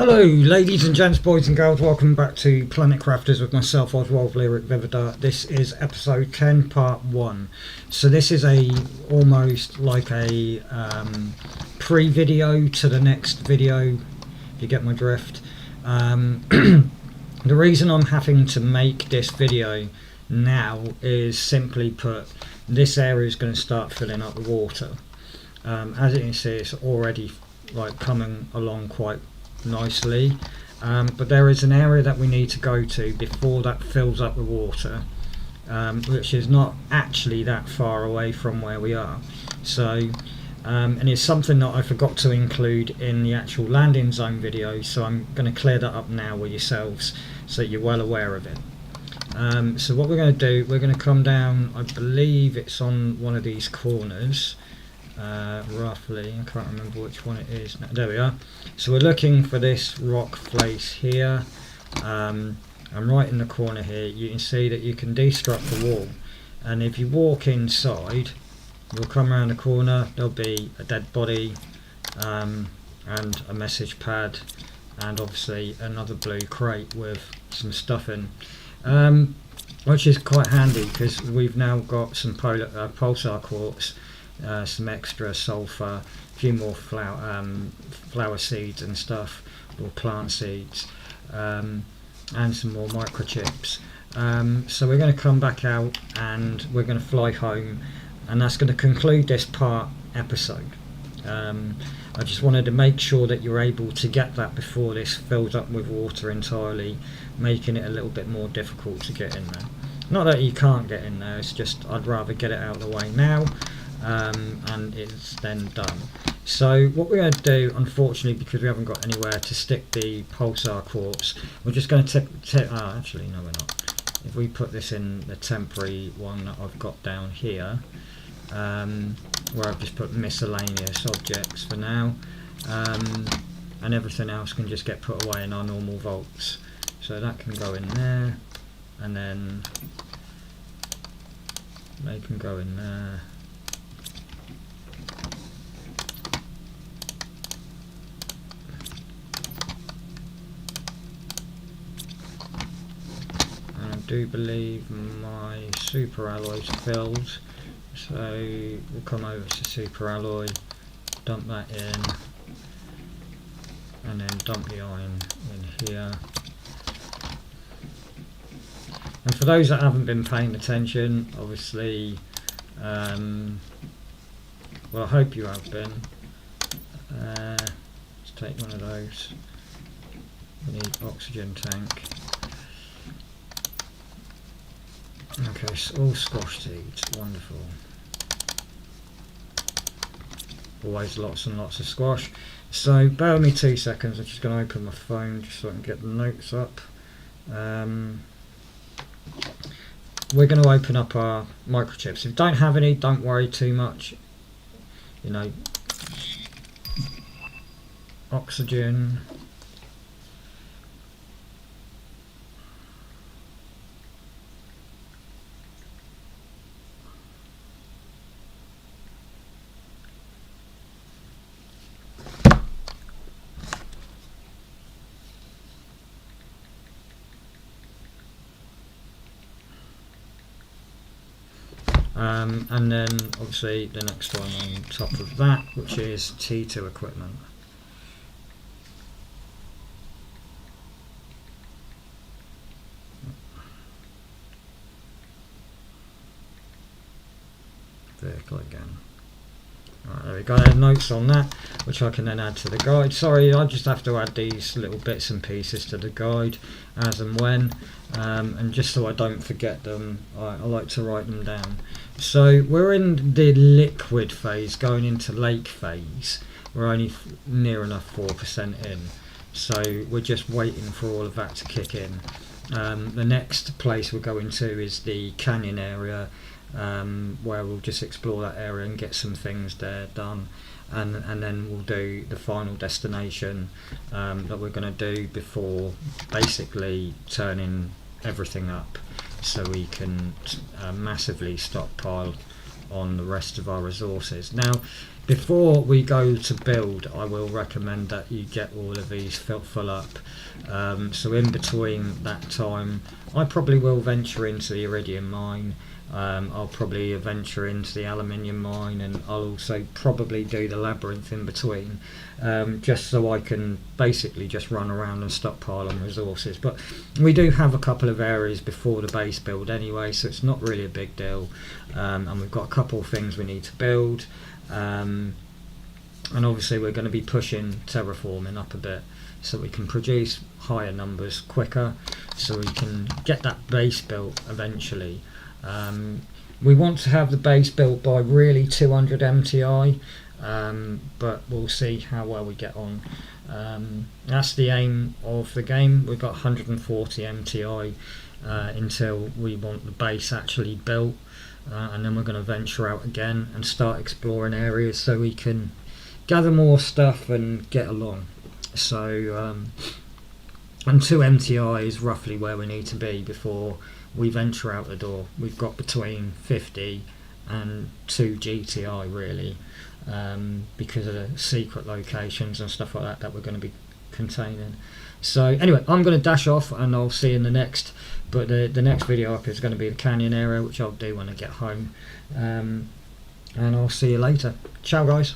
Hello ladies and gents, boys and girls, welcome back to Planet Crafters with myself, Oswald Lyric Vivida. This is episode 10 part 1. So this is almost like a pre-video to the next video, if you get my drift. The reason I'm having to make this video now is simply put, this area is going to start filling up with water. As you can see, it's already coming along quite nicely, but there is an area that we need to go to before that fills up with water, which is not actually that far away from where we are. So and it's something that I forgot to include in the actual landing zone video, so I'm going to clear that up now with yourselves so you're well aware of it. So what we're going to do, we're going to come down, I believe it's on one of these corners. Roughly, I can't remember which one it is now. There we are. So we're looking for this rock face here, and right in the corner here you can see that you can destruct the wall, and if you walk inside you'll come around the corner, there'll be a dead body, and a message pad, and obviously another blue crate with some stuff in, which is quite handy because we've now got some pulsar quartz, some extra sulfur, a few more flower seeds and stuff, or plant seeds, and some more microchips. So we're going to come back out and we're going to fly home, and that's going to conclude this episode. I just wanted to make sure that you're able to get that before this fills up with water entirely, making it a little bit more difficult to get in there. Not that you can't get in there, it's just I'd rather get it out of the way now. And it's then done. So what we're going to do, unfortunately, because we haven't got anywhere to stick the pulsar quartz, we're just going to actually no, we're not. If we put this in the temporary one that I've got down here, where I've just put miscellaneous objects for now, and everything else can just get put away in our normal vaults. So that can go in there, and then they can go in there. I do believe my super alloy's filled, so we'll come over to super alloy, dump that in, and then dump the iron in here. And for those that haven't been paying attention, obviously, well, I hope you have been. Let's take one of those. We need oxygen tank. Okay, so all squash seeds, wonderful. Always lots and lots of squash. So bear with me 2 seconds, I'm just going to open my phone just so I can get the notes up. We're going to open up our microchips. If you don't have any, don't worry too much. You know, oxygen. And then obviously the next one on top of that, which is T2 equipment. Vehicle again. Alright, there we go. I have notes on that, which I can then add to the guide. Sorry, I just have to add these little bits and pieces to the guide as and when, and just so I don't forget them, I like to write them down. So we're in the liquid phase, going into lake phase. We're only near enough 4% in, so we're just waiting for all of that to kick in. The next place we're going to is the canyon area, where we'll just explore that area and get some things there done, and then we'll do the final destination that we're going to do before basically turning everything up so we can massively stockpile on the rest of our resources. Now, before we go to build, I will recommend that you get all of these full up. So in between that time, I probably will venture into the iridium mine. I'll probably venture into the aluminium mine, and I'll also probably do the labyrinth in between, just so I can basically just run around and stockpile on resources. But we do have a couple of areas before the base build anyway, so it's not really a big deal. And we've got a couple of things we need to build, and obviously we're going to be pushing terraforming up a bit so we can produce higher numbers quicker, so we can get that base built eventually. We want to have the base built by really 200 MTI, but we'll see how well we get on. That's the aim of the game. We've got 140 MTI until we want the base actually built, and then we're going to venture out again and start exploring areas so we can gather more stuff and get along. So and 2 MTI is roughly where we need to be before we venture out the door. We've got between 50 and 2 GTI really, because of the secret locations and stuff like that we're going to be containing. So anyway, I'm going to dash off and I'll see you in the next, but the next video up is going to be the canyon area, which I'll do when I get home, and I'll see you later. Ciao guys.